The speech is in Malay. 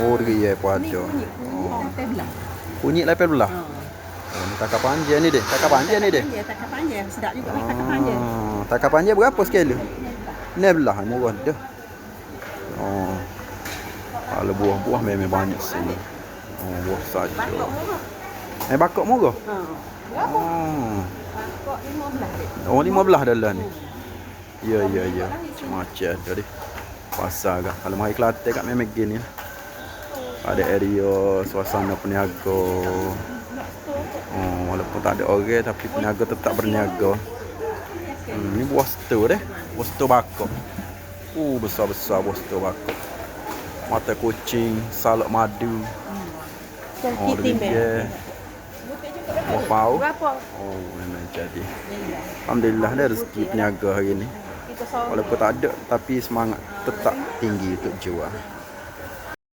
Oh, dia pun Ni ada. kunyit teh belah. Kunyit lepel belah. Oh, ni takar panjang ni deh. Takar panjang ni deh. Takar panjang. Sedap juga ni takar panjang. Takar panjang berapa sekali? Ni belah murah dah. Oh. Kalau buah-buah memang banyak sini. Oh, buah saja. Bakok murah? Berapa? Oh. Bakok 15. Oh, 15 dalam ni. Ya. Macam ada deh. Pasar kah. Kalau mai Kelantan kat memang gini lah. Ada area suasana peniaga. Oh, walaupun tak ada orang tapi peniaga tetap berniaga. Ni buah setu deh. Buah setu bakok. Besar-besar buah setu bakok. Mata kucing, salak madu. Oh, dia. Buah pau. Oh, memang jadi. Alhamdulillah dah rezeki peniaga hari ni. Walaupun tak ada tapi semangat tetap tinggi untuk jual.